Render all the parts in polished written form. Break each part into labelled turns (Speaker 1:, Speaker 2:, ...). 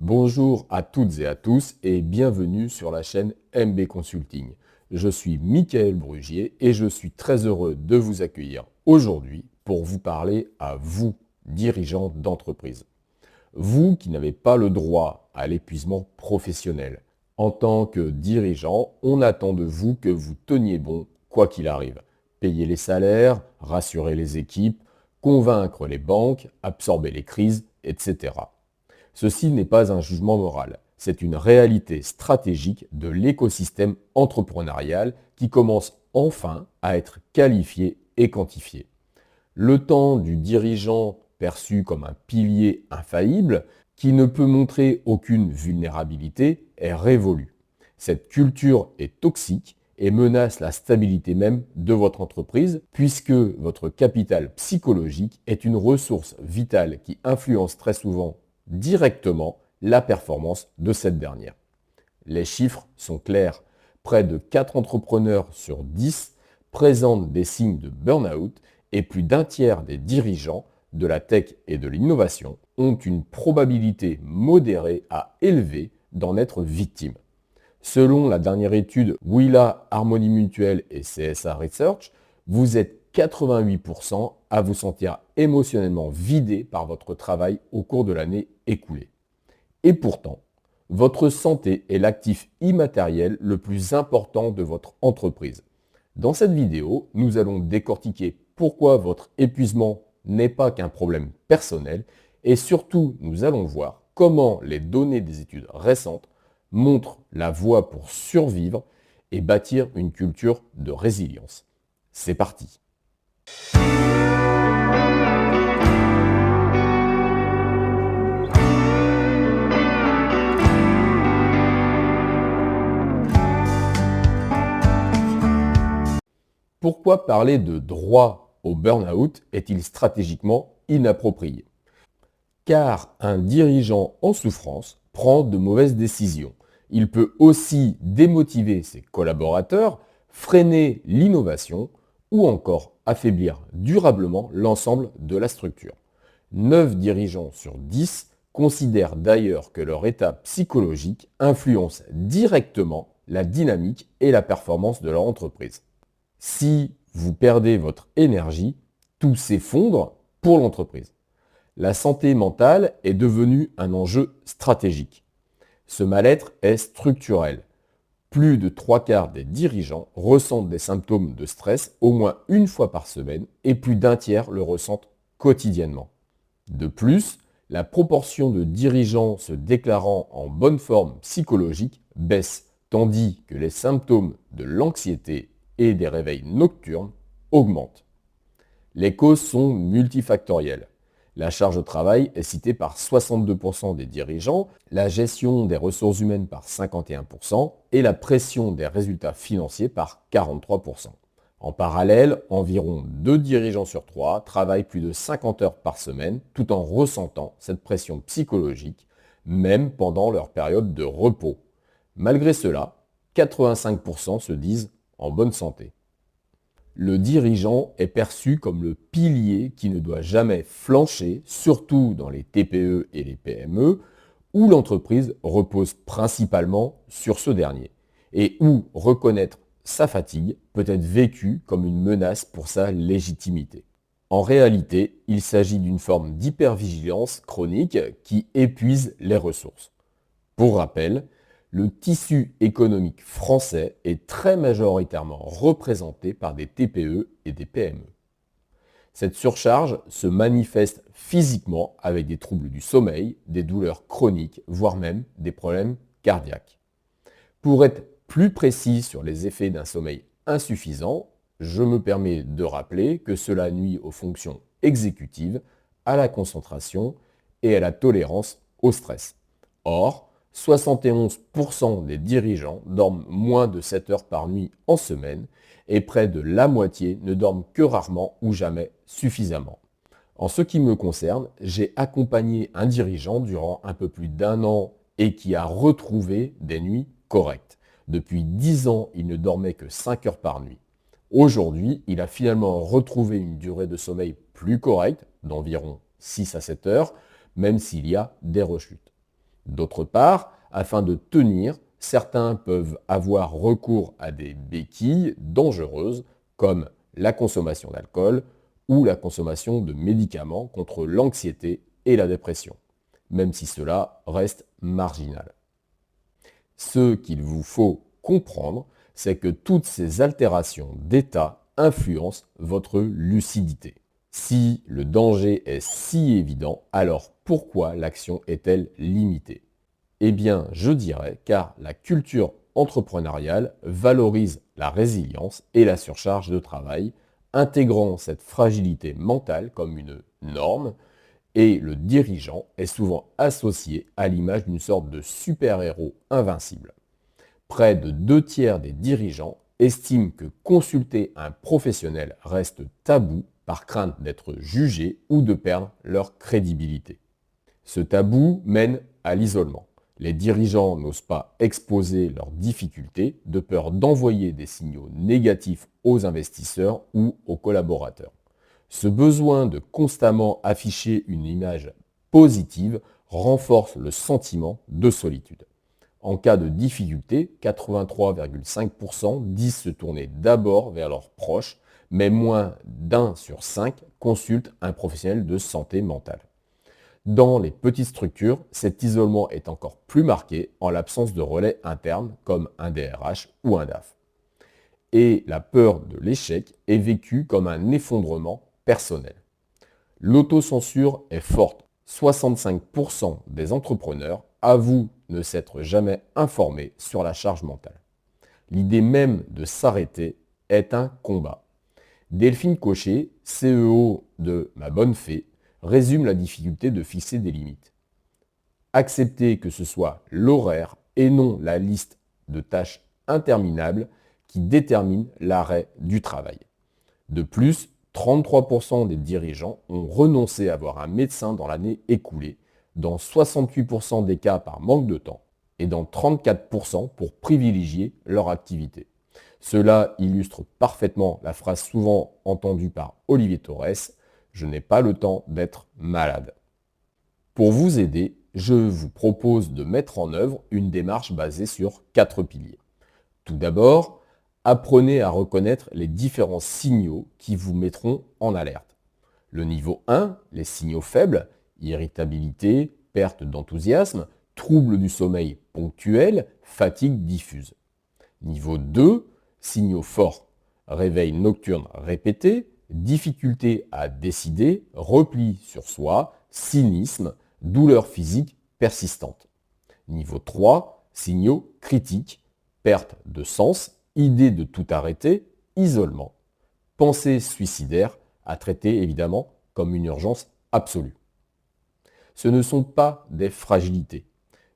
Speaker 1: Bonjour à toutes et à tous et bienvenue sur la chaîne MB Consulting. Je suis Mickaël Brugier et je suis très heureux de vous accueillir aujourd'hui pour vous parler à vous, dirigeants d'entreprise. Vous qui n'avez pas le droit à l'épuisement professionnel. En tant que dirigeant, on attend de vous que vous teniez bon quoi qu'il arrive. Payer les salaires, rassurer les équipes, convaincre les banques, absorber les crises, etc. Ceci n'est pas un jugement moral, c'est une réalité stratégique de l'écosystème entrepreneurial qui commence enfin à être qualifié et quantifié. Le temps du dirigeant perçu comme un pilier infaillible, qui ne peut montrer aucune vulnérabilité, est révolu. Cette culture est toxique et menace la stabilité même de votre entreprise, puisque votre capital psychologique est une ressource vitale qui influence très souvent directement la performance de cette dernière. Les chiffres sont clairs. Près de 4 entrepreneurs sur 10 présentent des signes de burn-out et plus d'un tiers des dirigeants de la tech et de l'innovation ont une probabilité modérée à élevée d'en être victimes. Selon la dernière étude Willa, Harmonie Mutuelle et CSA Research, vous êtes 88% à vous sentir émotionnellement vidé par votre travail au cours de l'année écoulée. Et pourtant, votre santé est l'actif immatériel le plus important de votre entreprise. Dans cette vidéo, nous allons décortiquer pourquoi votre épuisement n'est pas qu'un problème personnel et surtout, nous allons voir comment les données des études récentes montrent la voie pour survivre et bâtir une culture de résilience. C'est parti! Pourquoi parler de droit au burn-out est-il stratégiquement inapproprié? Car un dirigeant en souffrance prend de mauvaises décisions. Il peut aussi démotiver ses collaborateurs, freiner l'innovation ou encore affaiblir durablement l'ensemble de la structure. 9 dirigeants sur 10 considèrent d'ailleurs que leur état psychologique influence directement la dynamique et la performance de leur entreprise. Si vous perdez votre énergie, tout s'effondre pour l'entreprise. La santé mentale est devenue un enjeu stratégique. Ce mal-être est structurel. Plus de 3/4 des dirigeants ressentent des symptômes de stress au moins une fois par semaine et plus d'un tiers le ressentent quotidiennement. De plus, la proportion de dirigeants se déclarant en bonne forme psychologique baisse, tandis que les symptômes de l'anxiété et des réveils nocturnes augmentent. Les causes sont multifactorielles. La charge de travail est citée par 62% des dirigeants, la gestion des ressources humaines par 51% et la pression des résultats financiers par 43%. En parallèle, environ 2 dirigeants sur 3 travaillent plus de 50 heures par semaine tout en ressentant cette pression psychologique, même pendant leur période de repos. Malgré cela, 85% se disent en bonne santé. Le dirigeant est perçu comme le pilier qui ne doit jamais flancher, surtout dans les TPE et les PME, où l'entreprise repose principalement sur ce dernier, et où reconnaître sa fatigue peut être vécu comme une menace pour sa légitimité. En réalité, il s'agit d'une forme d'hypervigilance chronique qui épuise les ressources. Pour rappel, le tissu économique français est très majoritairement représenté par des TPE et des PME. Cette surcharge se manifeste physiquement avec des troubles du sommeil, des douleurs chroniques, voire même des problèmes cardiaques. Pour être plus précis sur les effets d'un sommeil insuffisant, je me permets de rappeler que cela nuit aux fonctions exécutives, à la concentration et à la tolérance au stress. Or, 71% des dirigeants dorment moins de 7 heures par nuit en semaine et près de la moitié ne dorment que rarement ou jamais suffisamment. En ce qui me concerne, j'ai accompagné un dirigeant durant un peu plus d'1 an et qui a retrouvé des nuits correctes. Depuis 10 ans, il ne dormait que 5 heures par nuit. Aujourd'hui, il a finalement retrouvé une durée de sommeil plus correcte, d'environ 6 à 7 heures, même s'il y a des rechutes. D'autre part, afin de tenir, certains peuvent avoir recours à des béquilles dangereuses comme la consommation d'alcool ou la consommation de médicaments contre l'anxiété et la dépression, même si cela reste marginal. Ce qu'il vous faut comprendre, c'est que toutes ces altérations d'état influencent votre lucidité. Si le danger est si évident, alors pourquoi l'action est-elle limitée? Eh bien, je dirais car la culture entrepreneuriale valorise la résilience et la surcharge de travail, intégrant cette fragilité mentale comme une norme, et le dirigeant est souvent associé à l'image d'une sorte de super-héros invincible. Près de 2 tiers des dirigeants estiment que consulter un professionnel reste tabou par crainte d'être jugé ou de perdre leur crédibilité. Ce tabou mène à l'isolement. Les dirigeants n'osent pas exposer leurs difficultés de peur d'envoyer des signaux négatifs aux investisseurs ou aux collaborateurs. Ce besoin de constamment afficher une image positive renforce le sentiment de solitude. En cas de difficulté, 83,5% disent se tourner d'abord vers leurs proches, mais moins d'1 sur 5 consulte un professionnel de santé mentale. Dans les petites structures, cet isolement est encore plus marqué en l'absence de relais interne comme un DRH ou un DAF. Et la peur de l'échec est vécue comme un effondrement personnel. L'autocensure est forte. 65% des entrepreneurs avouent ne s'être jamais informés sur la charge mentale. L'idée même de s'arrêter est un combat. Delphine Cochet, CEO de Ma Bonne Fée, résume la difficulté de fixer des limites. Accepter que ce soit l'horaire et non la liste de tâches interminables qui détermine l'arrêt du travail. De plus, 33% des dirigeants ont renoncé à voir un médecin dans l'année écoulée, dans 68% des cas par manque de temps et dans 34% pour privilégier leur activité. Cela illustre parfaitement la phrase souvent entendue par Olivier Torres: « Je n'ai pas le temps d'être malade ». Pour vous aider, je vous propose de mettre en œuvre une démarche basée sur 4 piliers. Tout d'abord, apprenez à reconnaître les différents signaux qui vous mettront en alerte. Le niveau 1, les signaux faibles, irritabilité, perte d'enthousiasme, troubles du sommeil ponctuels, fatigue diffuse. Niveau 2, signaux forts, réveil nocturne répété, difficulté à décider, repli sur soi, cynisme, douleur physique persistante. Niveau 3, signaux critiques, perte de sens, idée de tout arrêter, isolement. Pensée suicidaire à traiter évidemment comme une urgence absolue. Ce ne sont pas des fragilités,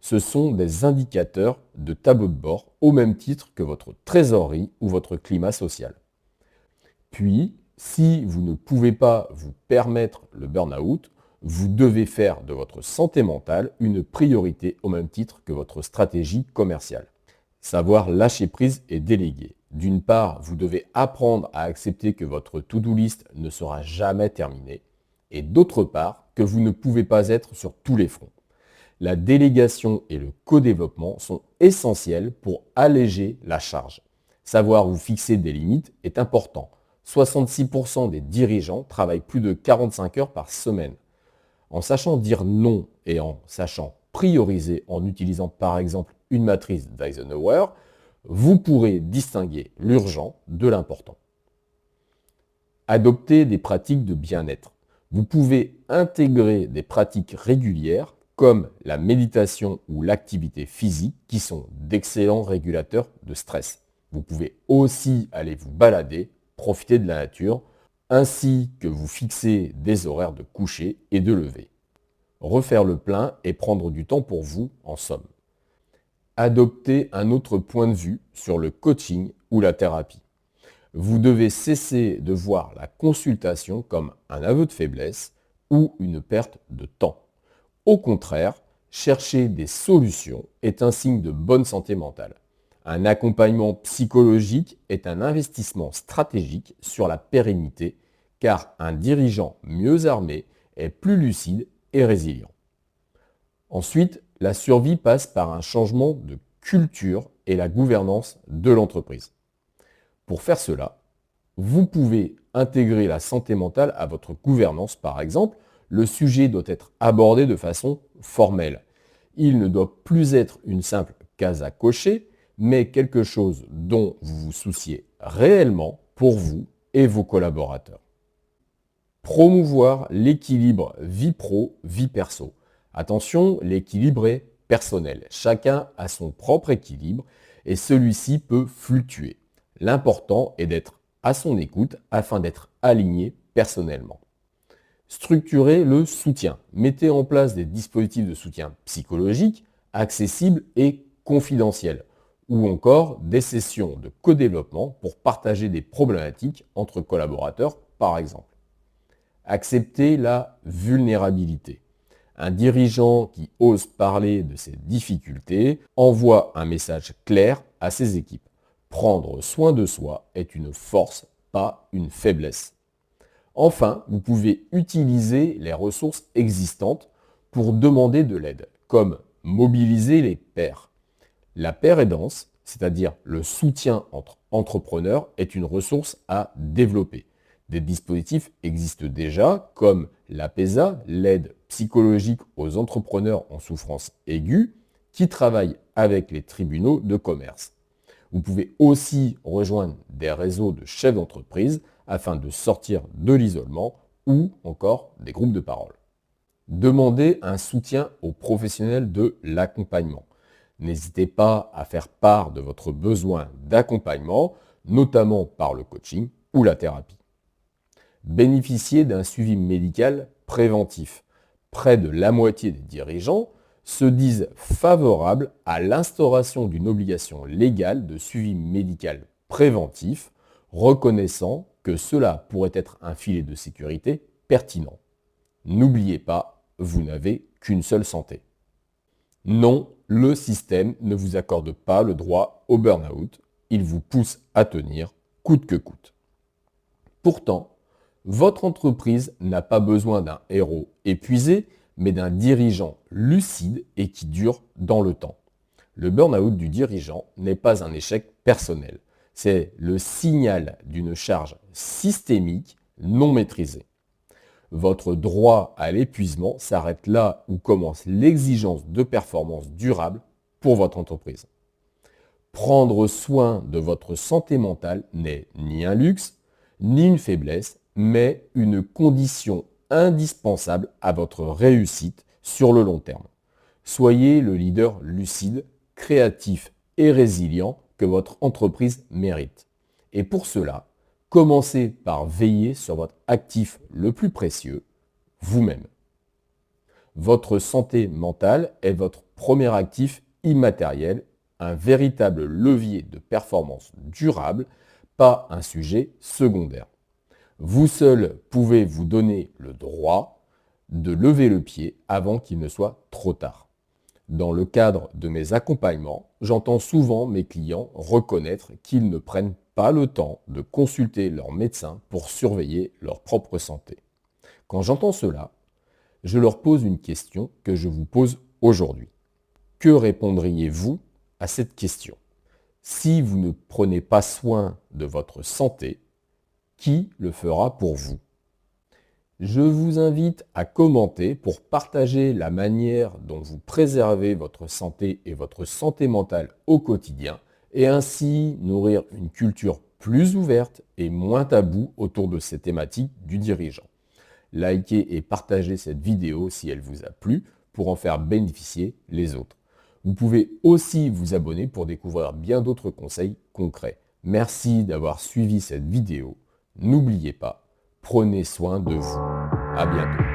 Speaker 1: ce sont des indicateurs de tableau de bord au même titre que votre trésorerie ou votre climat social. Puis, si vous ne pouvez pas vous permettre le burn-out, vous devez faire de votre santé mentale une priorité au même titre que votre stratégie commerciale. Savoir lâcher prise et déléguer. D'une part, vous devez apprendre à accepter que votre to-do list ne sera jamais terminée, et d'autre part, que vous ne pouvez pas être sur tous les fronts. La délégation et le co-développement sont essentiels pour alléger la charge. Savoir où fixer des limites est important. 66% des dirigeants travaillent plus de 45 heures par semaine. En sachant dire non et en sachant prioriser en utilisant par exemple une matrice d'Eisenhower, vous pourrez distinguer l'urgent de l'important. Adopter des pratiques de bien-être. Vous pouvez intégrer des pratiques régulières comme la méditation ou l'activité physique qui sont d'excellents régulateurs de stress. Vous pouvez aussi aller vous balader, profiter de la nature, ainsi que vous fixer des horaires de coucher et de lever. Refaire le plein et prendre du temps pour vous, en somme. Adopter un autre point de vue sur le coaching ou la thérapie. Vous devez cesser de voir la consultation comme un aveu de faiblesse ou une perte de temps. Au contraire, chercher des solutions est un signe de bonne santé mentale. Un accompagnement psychologique est un investissement stratégique sur la pérennité, car un dirigeant mieux armé est plus lucide et résilient. Ensuite, La survie passe par un changement de culture et la gouvernance de l'entreprise. Pour faire cela, vous pouvez intégrer la santé mentale à votre gouvernance, par exemple. Le sujet doit être abordé de façon formelle. Il ne doit plus être une simple case à cocher, mais quelque chose dont vous vous souciez réellement pour vous et vos collaborateurs. Promouvoir l'équilibre vie pro-vie perso. Attention, l'équilibre est personnel. Chacun a son propre équilibre et celui-ci peut fluctuer. L'important est d'être à son écoute afin d'être aligné personnellement. Structurer le soutien. Mettez en place des dispositifs de soutien psychologique, accessibles et confidentiels, ou encore des sessions de co-développement pour partager des problématiques entre collaborateurs, par exemple. Accepter la vulnérabilité. Un dirigeant qui ose parler de ses difficultés envoie un message clair à ses équipes. Prendre soin de soi est une force, pas une faiblesse. Enfin, vous pouvez utiliser les ressources existantes pour demander de l'aide, comme mobiliser les pairs. La pair-aidance, c'est-à-dire le soutien entre entrepreneurs, est une ressource à développer. Des dispositifs existent déjà, comme l'APESA, l'aide psychologique aux entrepreneurs en souffrance aiguë, qui travaille avec les tribunaux de commerce. Vous pouvez aussi rejoindre des réseaux de chefs d'entreprise afin de sortir de l'isolement ou encore des groupes de parole. Demandez un soutien aux professionnels de l'accompagnement. N'hésitez pas à faire part de votre besoin d'accompagnement, notamment par le coaching ou la thérapie. Bénéficiez d'un suivi médical préventif. Près de la moitié des dirigeants se disent favorables à l'instauration d'une obligation légale de suivi médical préventif, reconnaissant que cela pourrait être un filet de sécurité pertinent. N'oubliez pas, vous n'avez qu'une seule santé. Non, le système ne vous accorde pas le droit au burn-out, il vous pousse à tenir coûte que coûte. Pourtant, votre entreprise n'a pas besoin d'un héros épuisé, mais d'un dirigeant lucide et qui dure dans le temps. Le burn-out du dirigeant n'est pas un échec personnel, c'est le signal d'une charge systémique non maîtrisée. Votre droit à l'épuisement s'arrête là où commence l'exigence de performance durable pour votre entreprise. Prendre soin de votre santé mentale n'est ni un luxe, ni une faiblesse, mais une condition indispensable à votre réussite sur le long terme. Soyez le leader lucide, créatif et résilient que votre entreprise mérite. Et pour cela, commencez par veiller sur votre actif le plus précieux, vous-même. Votre santé mentale est votre premier actif immatériel, un véritable levier de performance durable, pas un sujet secondaire. Vous seul pouvez vous donner le droit de lever le pied avant qu'il ne soit trop tard. Dans le cadre de mes accompagnements, j'entends souvent mes clients reconnaître qu'ils ne prennent pas le temps de consulter leur médecin pour surveiller leur propre santé. Quand j'entends cela, je leur pose une question que je vous pose aujourd'hui. Que répondriez-vous à cette question? Si vous ne prenez pas soin de votre santé, qui le fera pour vous? Je vous invite à commenter pour partager la manière dont vous préservez votre santé et votre santé mentale au quotidien et ainsi nourrir une culture plus ouverte et moins taboue autour de ces thématiques du dirigeant. Likez et partagez cette vidéo si elle vous a plu pour en faire bénéficier les autres. Vous pouvez aussi vous abonner pour découvrir bien d'autres conseils concrets. Merci d'avoir suivi cette vidéo. N'oubliez pas, prenez soin de vous. À bientôt.